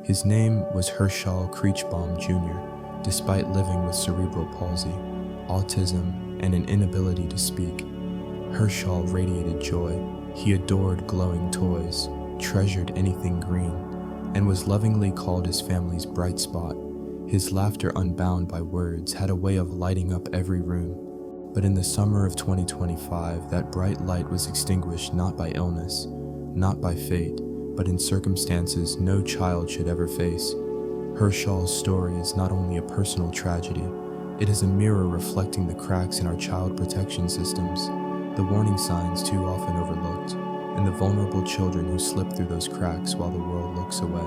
His name was Hershaw Creechbaum Jr. Despite living with cerebral palsy, autism, and an inability to speak, Hershaw radiated joy. He adored glowing toys, treasured anything green, and was lovingly called his family's bright spot. His laughter, unbound by words, had a way of lighting up every room. But in the summer of 2025, that bright light was extinguished not by illness, not by fate, but in circumstances no child should ever face. Hershaw's story is not only a personal tragedy, it is a mirror reflecting the cracks in our child protection systems, the warning signs too often overlooked, and the vulnerable children who slip through those cracks while the world looks away.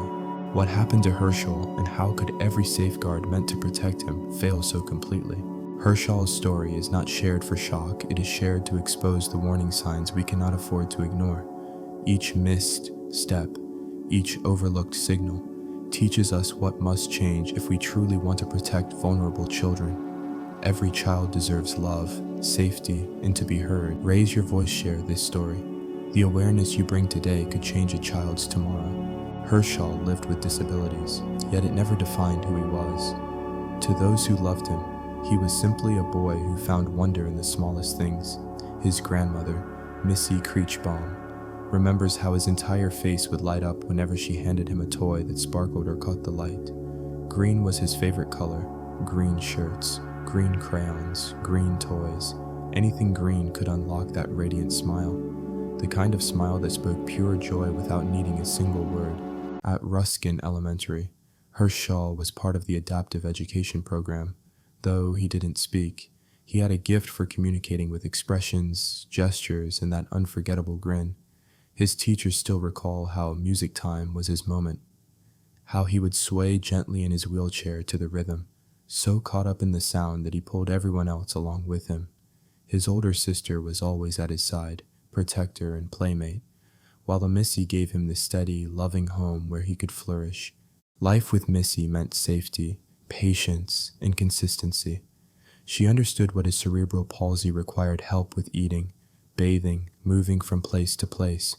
What happened to Hershaw, and how could every safeguard meant to protect him fail so completely? Hershaw's story is not shared for shock, it is shared to expose the warning signs we cannot afford to ignore. Each missed step, each overlooked signal, teaches us what must change if we truly want to protect vulnerable children. Every child deserves love, safety, and to be heard. Raise your voice, share this story. The awareness you bring today could change a child's tomorrow. Hershaw lived with disabilities, yet it never defined who he was. To those who loved him, he was simply a boy who found wonder in the smallest things. His grandmother, Missy Creechbaum, remembers how his entire face would light up whenever she handed him a toy that sparkled or caught the light. Green was his favorite color. Green shirts, green crayons, green toys. Anything green could unlock that radiant smile. The kind of smile that spoke pure joy without needing a single word. At Ruskin Elementary, Hershaw was part of the adaptive education program. Though he didn't speak, he had a gift for communicating with expressions, gestures, and that unforgettable grin. His teachers still recall how music time was his moment, how he would sway gently in his wheelchair to the rhythm, so caught up in the sound that he pulled everyone else along with him. His older sister was always at his side, protector and playmate, while Missy gave him the steady, loving home where he could flourish. Life with Missy meant safety, patience, and consistency. She understood what his cerebral palsy required: help with eating, bathing, moving from place to place.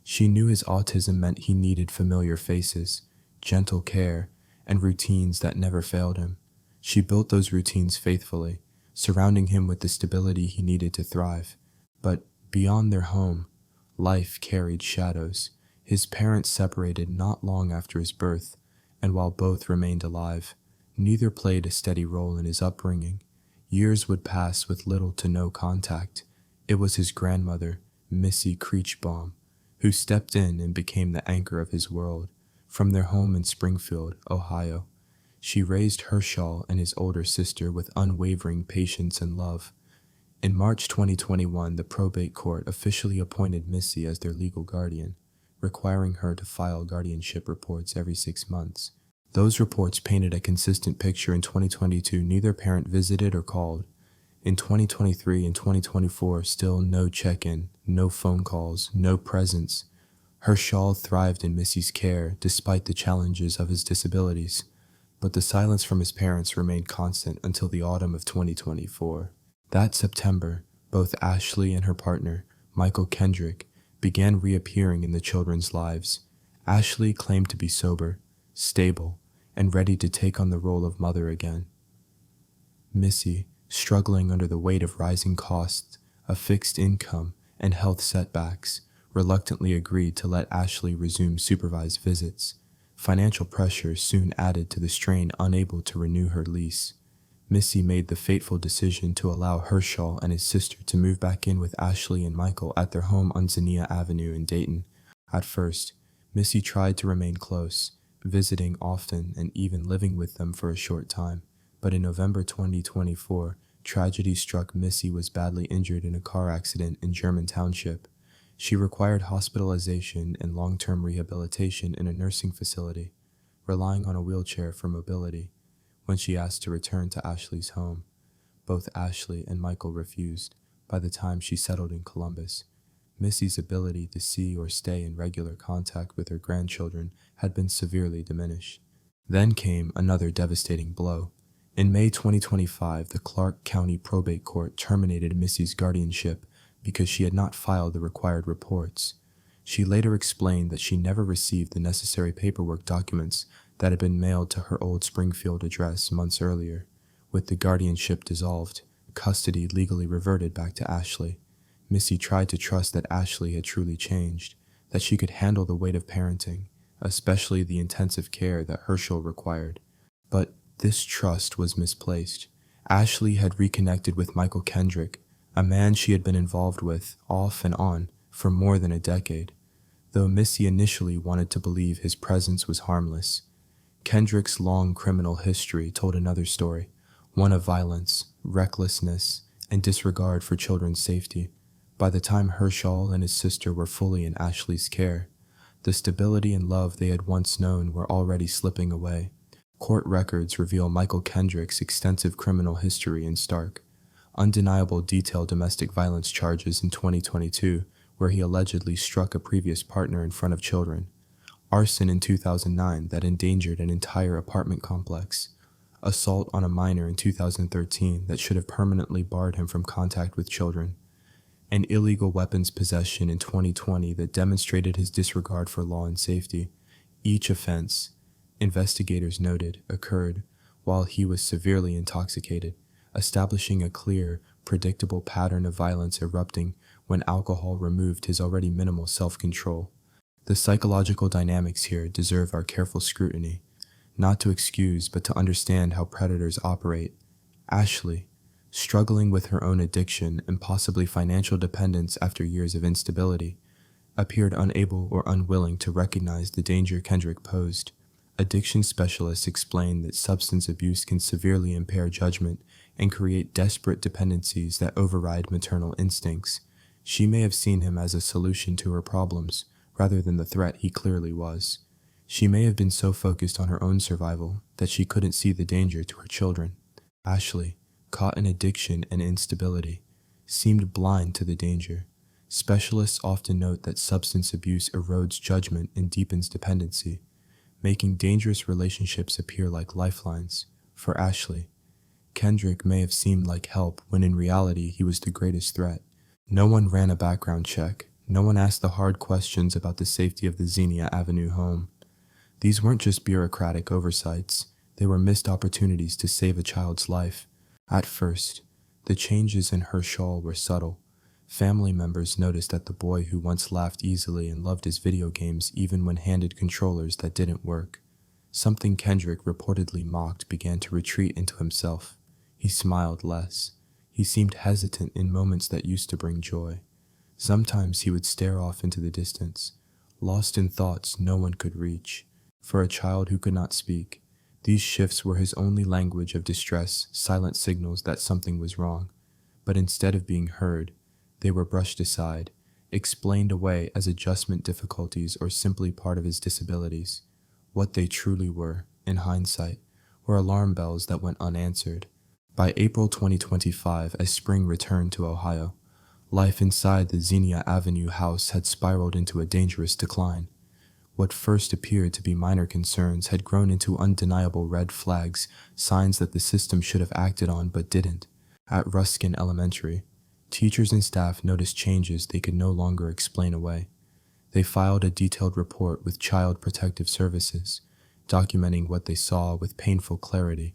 She knew his autism meant he needed familiar faces, gentle care, and routines that never failed him. She built those routines faithfully, surrounding him with the stability he needed to thrive. But beyond their home, life carried shadows. His parents separated not long after his birth, and while both remained alive, neither played a steady role in his upbringing. Years would pass with little to no contact. It was his grandmother, Missy Creechbaum, who stepped in and became the anchor of his world. From their home in Springfield, Ohio, she raised Hershaw and his older sister with unwavering patience and love. In March 2021, the probate court officially appointed Missy as their legal guardian, requiring her to file guardianship reports every 6 months. Those reports painted a consistent picture. In 2022, neither parent visited or called. In 2023 and 2024, still no check-in, no phone calls, no presence. Hershaw thrived in Missy's care despite the challenges of his disabilities, but the silence from his parents remained constant until the autumn of 2024. That September, both Ashley and her partner, Michael Kendrick, began reappearing in the children's lives. Ashley claimed to be sober, stable, and ready to take on the role of mother again. Missy, struggling under the weight of rising costs, a fixed income, and health setbacks, reluctantly agreed to let Ashley resume supervised visits. Financial pressure soon added to the strain, unable to renew her lease. Missy made the fateful decision to allow Hershaw and his sister to move back in with Ashley and Michael at their home on Zinnia Avenue in Dayton. At first, Missy tried to remain close, visiting often and even living with them for a short time. But in November 2024, tragedy struck. Missy was badly injured in a car accident in German Township. She required hospitalization and long-term rehabilitation in a nursing facility, relying on a wheelchair for mobility. When she asked to return to Ashley's home, both Ashley and Michael refused. By the time she settled in Columbus, Missy's ability to see or stay in regular contact with her grandchildren had been severely diminished. Then came another devastating blow. In May 2025, the Clark County Probate Court terminated Missy's guardianship because she had not filed the required reports. She later explained that she never received the necessary paperwork documents that had been mailed to her old Springfield address months earlier. With the guardianship dissolved, custody legally reverted back to Ashley. Missy tried to trust that Ashley had truly changed, that she could handle the weight of parenting, especially the intensive care that Hershaw required. But this trust was misplaced. Ashley had reconnected with Michael Kendrick, a man she had been involved with, off and on, for more than a decade. Though Missy initially wanted to believe his presence was harmless, Kendrick's long criminal history told another story, one of violence, recklessness, and disregard for children's safety. By the time Hershaw and his sister were fully in Ashley's care, the stability and love they had once known were already slipping away. Court records reveal Michael Kendrick's extensive criminal history in stark, undeniable detailed domestic violence charges in 2022, where he allegedly struck a previous partner in front of children, arson in 2009 that endangered an entire apartment complex, assault on a minor in 2013 that should have permanently barred him from contact with children, and illegal weapons possession in 2020 that demonstrated his disregard for law and safety. Each offense, investigators noted, occurred while he was severely intoxicated, establishing a clear, predictable pattern of violence erupting when alcohol removed his already minimal self-control. The psychological dynamics here deserve our careful scrutiny, not to excuse but to understand how predators operate. Ashley, struggling with her own addiction and possibly financial dependence after years of instability, appeared unable or unwilling to recognize the danger Kendrick posed. Addiction specialists explain that substance abuse can severely impair judgment and create desperate dependencies that override maternal instincts. She may have seen him as a solution to her problems, rather than the threat he clearly was. She may have been so focused on her own survival that she couldn't see the danger to her children. Ashley, caught in addiction and instability, seemed blind to the danger. Specialists often note that substance abuse erodes judgment and deepens dependency, making dangerous relationships appear like lifelines. For Ashley, Kendrick may have seemed like help when in reality he was the greatest threat. No one ran a background check. No one asked the hard questions about the safety of the Xenia Avenue home. These weren't just bureaucratic oversights. They were missed opportunities to save a child's life. At first, the changes in Hershaw were subtle. Family members noticed that the boy who once laughed easily and loved his video games even when handed controllers that didn't work, something Kendrick reportedly mocked, began to retreat into himself. He smiled less. He seemed hesitant in moments that used to bring joy. Sometimes he would stare off into the distance, lost in thoughts no one could reach. For a child who could not speak, these shifts were his only language of distress, silent signals that something was wrong. But instead of being heard, they were brushed aside, explained away as adjustment difficulties or simply part of his disabilities. What they truly were, in hindsight, were alarm bells that went unanswered. By April 2025, as spring returned to Ohio, life inside the Xenia Avenue house had spiraled into a dangerous decline. What first appeared to be minor concerns had grown into undeniable red flags, signs that the system should have acted on but didn't. At Ruskin Elementary, teachers and staff noticed changes they could no longer explain away. They filed a detailed report with Child Protective Services, documenting what they saw with painful clarity.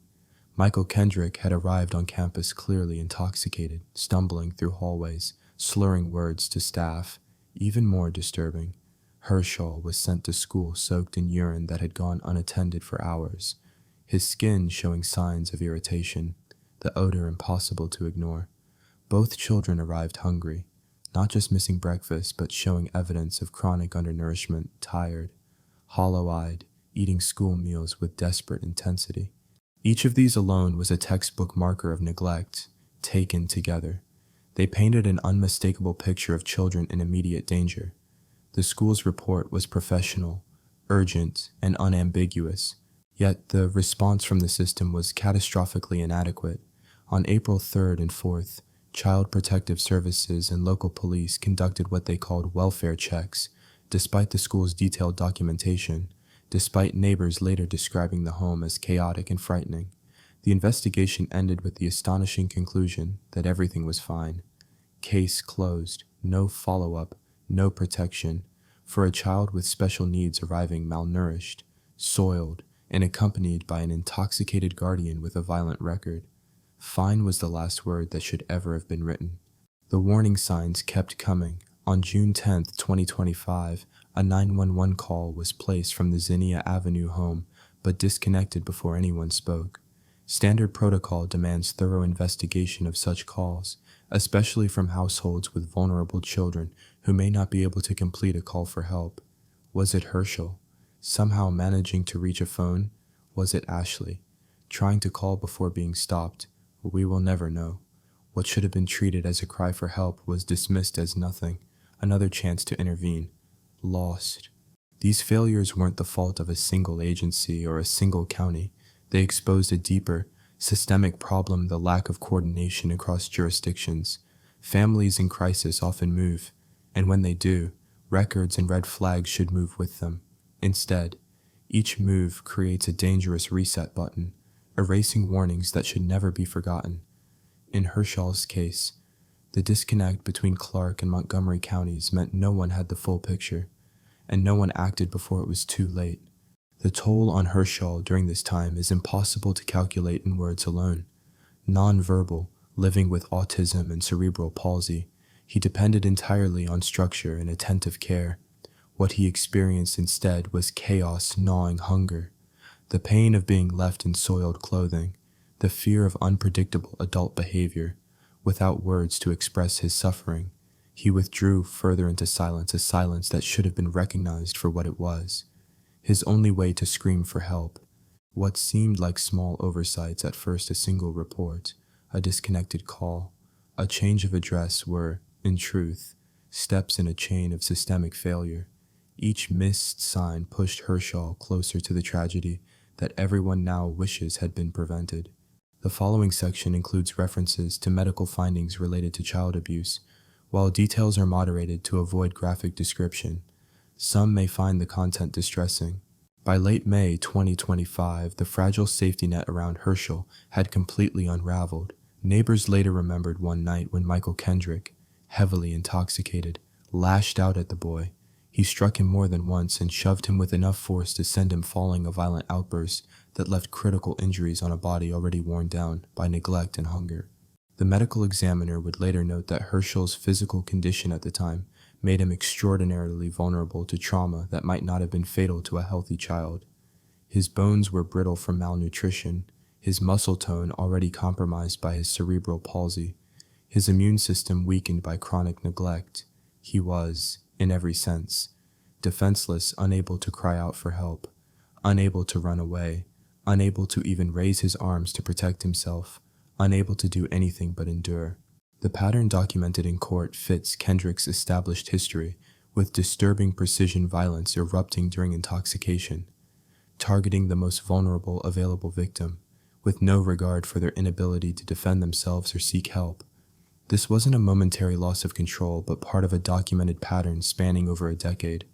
Michael Kendrick had arrived on campus clearly intoxicated, stumbling through hallways, slurring words to staff. Even more disturbing, Hershaw was sent to school soaked in urine that had gone unattended for hours, his skin showing signs of irritation, the odor impossible to ignore. Both children arrived hungry, not just missing breakfast, but showing evidence of chronic undernourishment, tired, hollow-eyed, eating school meals with desperate intensity. Each of these alone was a textbook marker of neglect, taken together. They painted an unmistakable picture of children in immediate danger. The school's report was professional, urgent, and unambiguous, yet the response from the system was catastrophically inadequate. On April 3rd and 4th, Child Protective Services and local police conducted what they called welfare checks, despite the school's detailed documentation, despite neighbors later describing the home as chaotic and frightening. The investigation ended with the astonishing conclusion that everything was fine. Case closed, no follow-up, no protection, for a child with special needs arriving malnourished, soiled, and accompanied by an intoxicated guardian with a violent record. Fine was the last word that should ever have been written. The warning signs kept coming. On June 10, 2025, a 911 call was placed from the Zinnia Avenue home, but disconnected before anyone spoke. Standard protocol demands thorough investigation of such calls, especially from households with vulnerable children who may not be able to complete a call for help. Was it Herschel, somehow managing to reach a phone? Was it Ashley, trying to call before being stopped? We will never know. What should have been treated as a cry for help was dismissed as nothing, another chance to intervene. Lost. These failures weren't the fault of a single agency or a single county. They exposed a deeper, systemic problem: the lack of coordination across jurisdictions. Families in crisis often move, and when they do, records and red flags should move with them. Instead, each move creates a dangerous reset button, erasing warnings that should never be forgotten. In Hershaw's case, the disconnect between Clark and Montgomery counties meant no one had the full picture, and no one acted before it was too late. The toll on Hershaw during this time is impossible to calculate in words alone. Non-verbal, living with autism and cerebral palsy, he depended entirely on structure and attentive care. What he experienced instead was chaos gnawing hunger, the pain of being left in soiled clothing, the fear of unpredictable adult behavior. Without words to express his suffering, he withdrew further into silence, a silence that should have been recognized for what it was. His only way to scream for help. What seemed like small oversights, at first a single report, a disconnected call, a change of address, were, in truth, steps in a chain of systemic failure. Each missed sign pushed Hershaw closer to the tragedy that everyone now wishes had been prevented. The following section includes references to medical findings related to child abuse. While details are moderated to avoid graphic description, some may find the content distressing. By late May 2025, the fragile safety net around Herschel had completely unraveled. Neighbors later remembered one night when Michael Kendrick, heavily intoxicated, lashed out at the boy. He struck him more than once and shoved him with enough force to send him falling, a violent outburst that left critical injuries on a body already worn down by neglect and hunger. The medical examiner would later note that Herschel's physical condition at the time made him extraordinarily vulnerable to trauma that might not have been fatal to a healthy child. His bones were brittle from malnutrition, his muscle tone already compromised by his cerebral palsy, his immune system weakened by chronic neglect. He was, in every sense, defenseless, unable to cry out for help, unable to run away, unable to even raise his arms to protect himself, unable to do anything but endure. The pattern documented in court fits Kendrick's established history, with disturbing precision violence erupting during intoxication, targeting the most vulnerable available victim, with no regard for their inability to defend themselves or seek help. This wasn't a momentary loss of control, but part of a documented pattern spanning over a decade.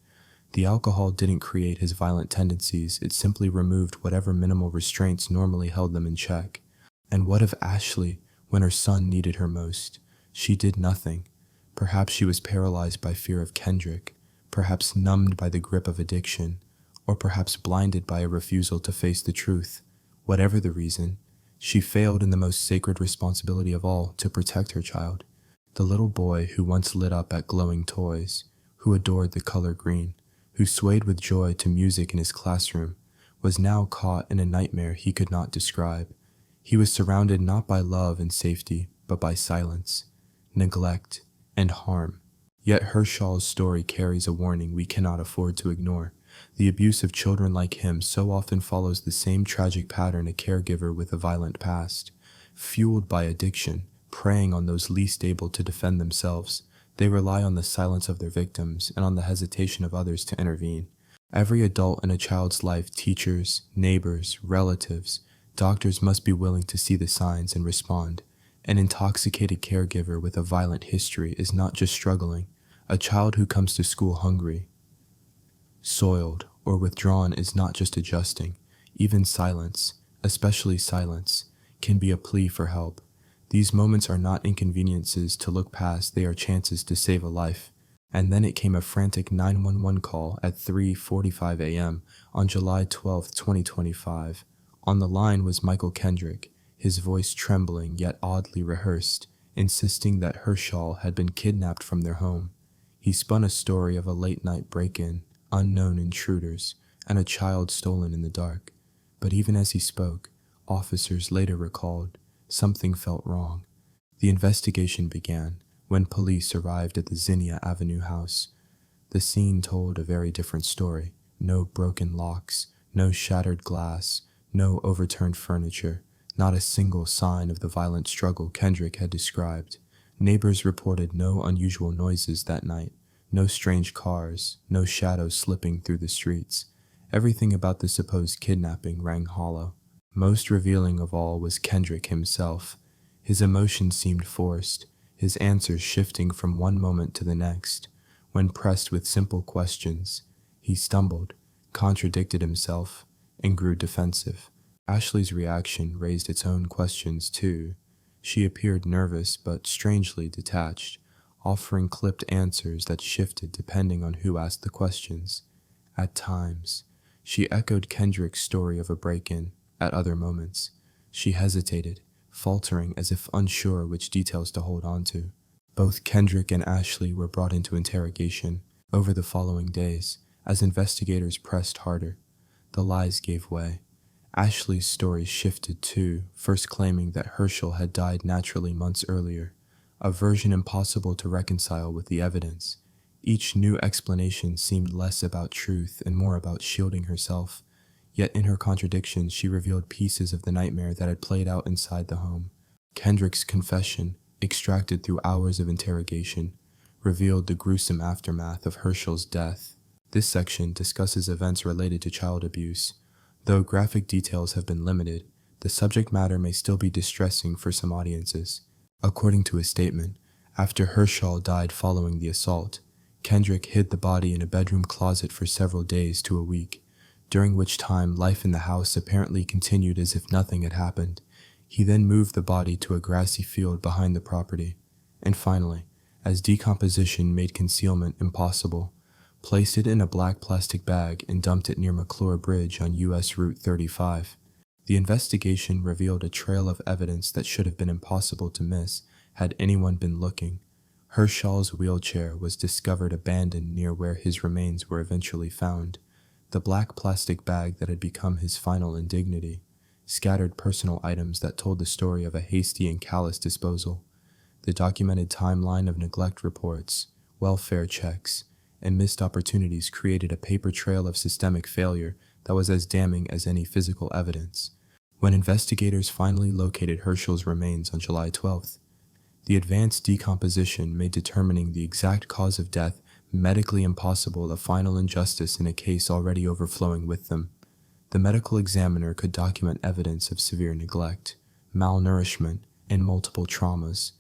The alcohol didn't create his violent tendencies, it simply removed whatever minimal restraints normally held them in check. And what of Ashley? When her son needed her most, she did nothing. Perhaps she was paralyzed by fear of Kendrick, perhaps numbed by the grip of addiction, or perhaps blinded by a refusal to face the truth. Whatever the reason, she failed in the most sacred responsibility of all, to protect her child. The little boy who once lit up at glowing toys, who adored the color green, who swayed with joy to music in his classroom, was now caught in a nightmare he could not describe. He was surrounded not by love and safety, but by silence, neglect, and harm. Yet Hershaw's story carries a warning we cannot afford to ignore. The abuse of children like him so often follows the same tragic pattern: a caregiver with a violent past. Fueled by addiction, preying on those least able to defend themselves, they rely on the silence of their victims and on the hesitation of others to intervene. Every adult in a child's life, teachers, neighbors, relatives, doctors, must be willing to see the signs and respond. An intoxicated caregiver with a violent history is not just struggling. A child who comes to school hungry, soiled, or withdrawn is not just adjusting. Even silence, especially silence, can be a plea for help. These moments are not inconveniences to look past, they are chances to save a life. and then it came a frantic 911 call at 3:45 a.m. on July 12, 2025. On the line was Michael Kendrick, his voice trembling yet oddly rehearsed, insisting that Hershaw had been kidnapped from their home. He spun a story of a late-night break-in, unknown intruders, and a child stolen in the dark. But even as he spoke, officers later recalled, something felt wrong. The investigation began when police arrived at the Zinnia Avenue house. The scene told a very different story. No broken locks, no shattered glass, no overturned furniture, not a single sign of the violent struggle Kendrick had described. Neighbors reported no unusual noises that night, no strange cars, no shadows slipping through the streets. Everything about the supposed kidnapping rang hollow. Most revealing of all was Kendrick himself. His emotions seemed forced, his answers shifting from one moment to the next. When pressed with simple questions, he stumbled, contradicted himself, and grew defensive. Ashley's reaction raised its own questions too. She appeared nervous but strangely detached, offering clipped answers that shifted depending on who asked the questions. At times, she echoed Kendrick's story of a break-in. At other moments, she hesitated, faltering as if unsure which details to hold on to. Both Kendrick and Ashley were brought into interrogation over the following days as investigators pressed harder. The lies gave way. Ashley's story shifted too, first claiming that Hershaw had died naturally months earlier, a version impossible to reconcile with the evidence. Each new explanation seemed less about truth and more about shielding herself. Yet in her contradictions, she revealed pieces of the nightmare that had played out inside the home. Kendrick's confession, extracted through hours of interrogation, revealed the gruesome aftermath of Hershaw's death. This section discusses events related to child abuse. Though graphic details have been limited, the subject matter may still be distressing for some audiences. According to his statement, after Hershaw died following the assault, Kendrick hid the body in a bedroom closet for several days to a week, during which time life in the house apparently continued as if nothing had happened. He then moved the body to a grassy field behind the property, and finally, as decomposition made concealment impossible, placed it in a black plastic bag and dumped it near McClure Bridge on US Route 35. The investigation revealed a trail of evidence that should have been impossible to miss had anyone been looking. Hershaw's wheelchair was discovered abandoned near where his remains were eventually found. The black plastic bag that had become his final indignity, scattered personal items that told the story of a hasty and callous disposal, the documented timeline of neglect reports, welfare checks, and missed opportunities created a paper trail of systemic failure that was as damning as any physical evidence. When investigators finally located Hershaw's remains on July 12th, the advanced decomposition made determining the exact cause of death medically impossible, a final injustice in a case already overflowing with them. The medical examiner could document evidence of severe neglect, malnourishment, and multiple traumas,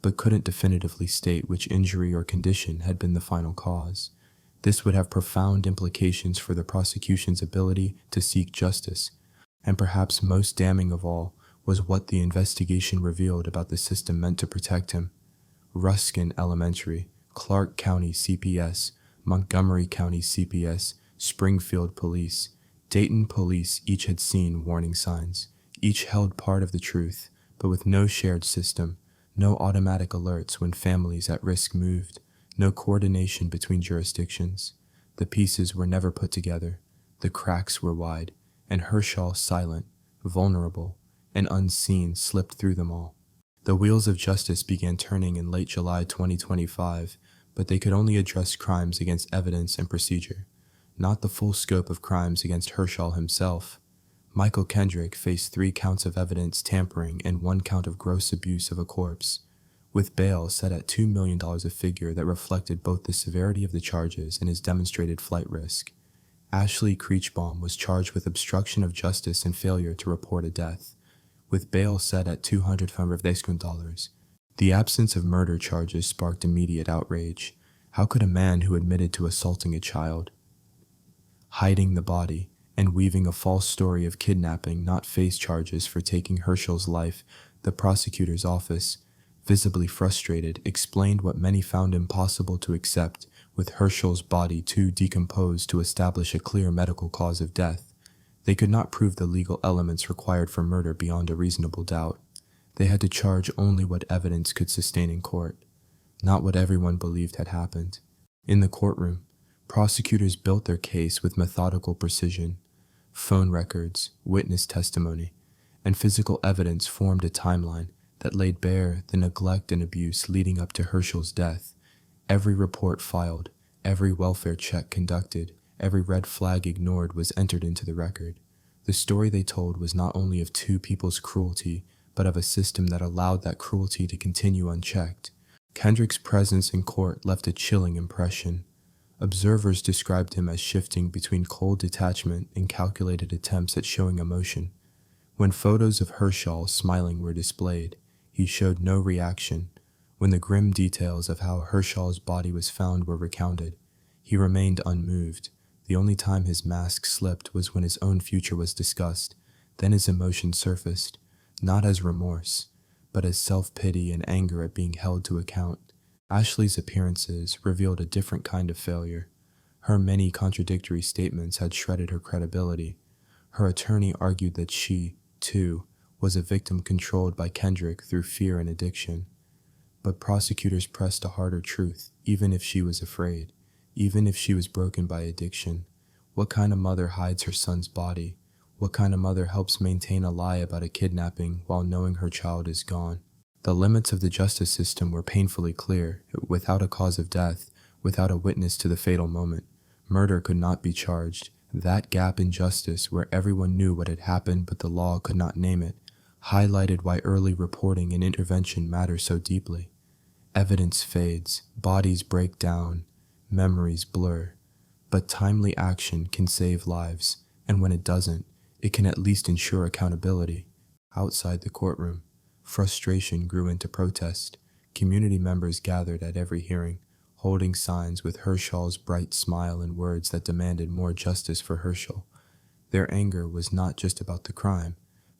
but couldn't definitively state which injury or condition had been the final cause. This would have profound implications for the prosecution's ability to seek justice, and perhaps most damning of all was what the investigation revealed about the system meant to protect him. Ruskin Elementary, Clark County CPS, Montgomery County CPS, Springfield Police, Dayton Police each had seen warning signs. Each held part of the truth, but with no shared system, no automatic alerts when families at risk moved, no coordination between jurisdictions. The pieces were never put together, the cracks were wide, and Hershaw silent, vulnerable, and unseen slipped through them all. The wheels of justice began turning in late July 2025, but they could only address crimes against evidence and procedure, not the full scope of crimes against Hershaw himself. Michael Kendrick faced 3 counts of evidence tampering and 1 count of gross abuse of a corpse, with bail set at $2 million, a figure that reflected both the severity of the charges and his demonstrated flight risk. Ashley Creechbaum was charged with obstruction of justice and failure to report a death, with bail set at $250,000. The absence of murder charges sparked immediate outrage. How could a man who admitted to assaulting a child, hiding the body, and weaving a false story of kidnapping not face charges for taking Hershaw's life? The prosecutor's office, visibly frustrated, explained what many found impossible to accept. with Herschel's body too decomposed to establish a clear medical cause of death. They could not prove the legal elements required for murder beyond a reasonable doubt. They had to charge only what evidence could sustain in court, not what everyone believed had happened. In the courtroom, prosecutors built their case with methodical precision. Phone records, witness testimony, and physical evidence formed a timeline that laid bare the neglect and abuse leading up to Herschel's death. Every report filed, every welfare check conducted, every red flag ignored was entered into the record. The story they told was not only of two people's cruelty, but of a system that allowed that cruelty to continue unchecked. Kendrick's presence in court left a chilling impression. Observers described him as shifting between cold detachment and calculated attempts at showing emotion. When photos of Hershaw smiling were displayed, he showed no reaction. When the grim details of how Hershaw's body was found were recounted, he remained unmoved. The only time his mask slipped was when his own future was discussed. Then his emotion surfaced, not as remorse, but as self-pity and anger at being held to account. Ashley's appearances revealed a different kind of failure. Her many contradictory statements had shredded her credibility. Her attorney argued that she, too, was a victim controlled by Kendrick through fear and addiction. But prosecutors pressed a harder truth, even if she was afraid, even if she was broken by addiction. What kind of mother hides her son's body? What kind of mother helps maintain a lie about a kidnapping while knowing her child is gone? The limits of the justice system were painfully clear. Without a cause of death, without a witness to the fatal moment, murder could not be charged. That gap in justice, where everyone knew what had happened but the law could not name it, highlighted why early reporting and intervention matter so deeply. Evidence fades, bodies break down, memories blur, but timely action can save lives, and when it doesn't, it can at least ensure accountability. Outside the courtroom, frustration grew into protest. Community members gathered at every hearing, holding signs with Hershaw's bright smile and words that demanded more justice for Herschel. Their anger was not just about the crime,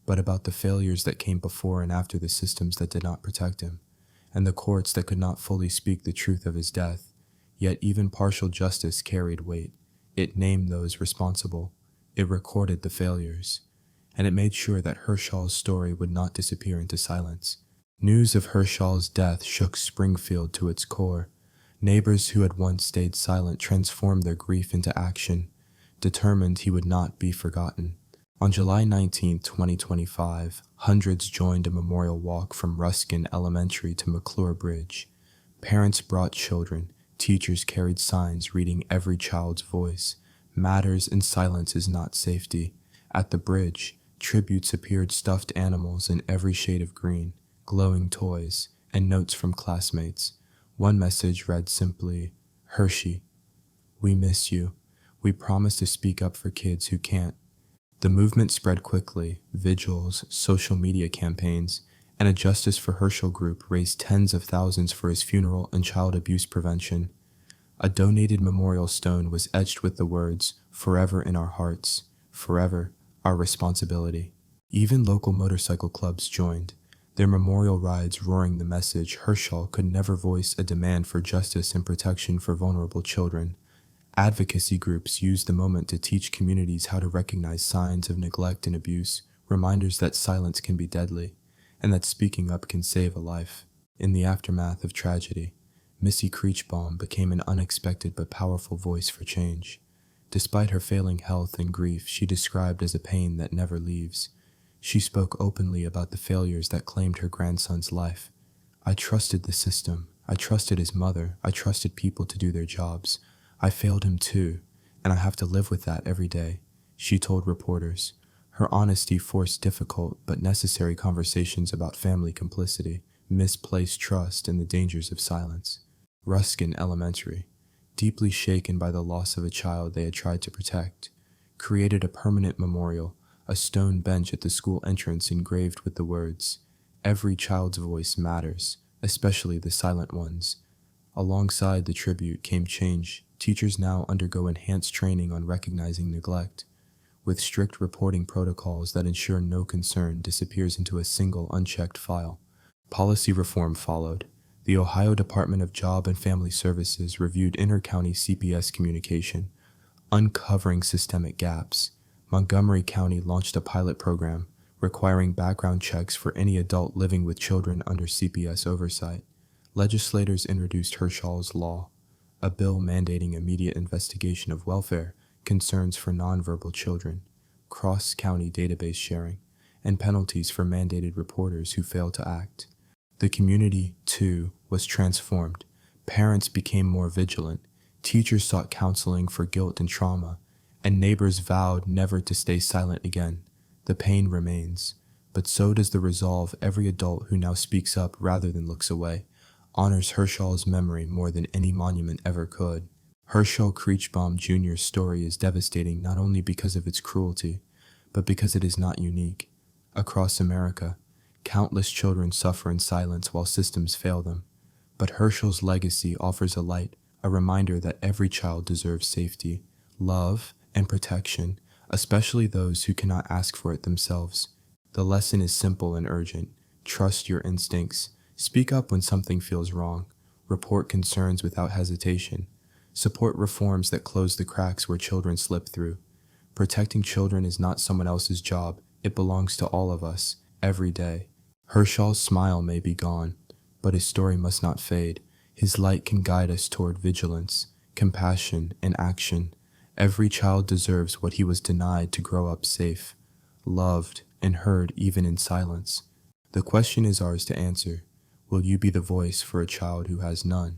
but about the failures that came before and after the systems that did not protect him, and the courts that could not fully speak the truth of his death. Yet even partial justice carried weight. It named those responsible. It recorded the failures. And it made sure that Hershaw's story would not disappear into silence. News of Hershaw's death shook Springfield to its core. Neighbors who had once stayed silent transformed their grief into action, determined he would not be forgotten. On July 19, 2025, hundreds joined a memorial walk from Ruskin Elementary to McClure Bridge. Parents brought children, teachers carried signs reading every child's voice. Matters in silence is not safety. At the bridge, tributes appeared, stuffed animals in every shade of green, glowing toys, and notes from classmates. One message read simply, "Hershey, we miss you. We promise to speak up for kids who can't." The movement spread quickly. Vigils, social media campaigns, and a Justice for Herschel group raised tens of thousands for his funeral and child abuse prevention. A donated memorial stone was etched with the words, "Forever in our hearts, forever our responsibility." Even local motorcycle clubs joined, their memorial rides roaring the message Hershaw could never voice a demand for justice and protection for vulnerable children. Advocacy groups used the moment to teach communities how to recognize signs of neglect and abuse, reminders that silence can be deadly, and that speaking up can save a life. In the aftermath of tragedy, Missy Creechbaum became an unexpected but powerful voice for change. Despite her failing health and grief she described as a pain that never leaves, she spoke openly about the failures that claimed her grandson's life. "I trusted the system. I trusted his mother. I trusted people to do their jobs. I failed him too, and I have to live with that every day," she told reporters. Her honesty forced difficult but necessary conversations about family complicity, misplaced trust, and the dangers of silence. Ruskin Elementary, deeply shaken by the loss of a child they had tried to protect, created a permanent memorial, a stone bench at the school entrance engraved with the words, "Every child's voice matters, especially the silent ones." Alongside the tribute came change. Teachers now undergo enhanced training on recognizing neglect, with strict reporting protocols that ensure no concern disappears into a single unchecked file. Policy reform followed. The Ohio Department of Job and Family Services reviewed inter-county CPS communication, uncovering systemic gaps. Montgomery County launched a pilot program requiring background checks for any adult living with children under CPS oversight. Legislators introduced Hershaw's Law, a bill mandating immediate investigation of welfare concerns for nonverbal children, cross-county database sharing, and penalties for mandated reporters who fail to act. The community, too, was transformed. Parents became more vigilant, teachers sought counseling for guilt and trauma, and neighbors vowed never to stay silent again. The pain remains, but so does the resolve. Every adult who now speaks up rather than looks away honors Hershaw's memory more than any monument ever could. Hershaw Creechbaum Jr.'s story is devastating not only because of its cruelty, but because it is not unique. Across America, countless children suffer in silence while systems fail them. But Hershaw's legacy offers a light, a reminder that every child deserves safety, love, and protection, especially those who cannot ask for it themselves. The lesson is simple and urgent. Trust your instincts. Speak up when something feels wrong. Report concerns without hesitation. Support reforms that close the cracks where children slip through. Protecting children is not someone else's job. It belongs to all of us, every day. Hershaw's smile may be gone, but his story must not fade. His light can guide us toward vigilance, compassion, and action. Every child deserves what he was denied to grow up safe, loved, and heard even in silence. The question is ours to answer. Will you be the voice for a child who has none?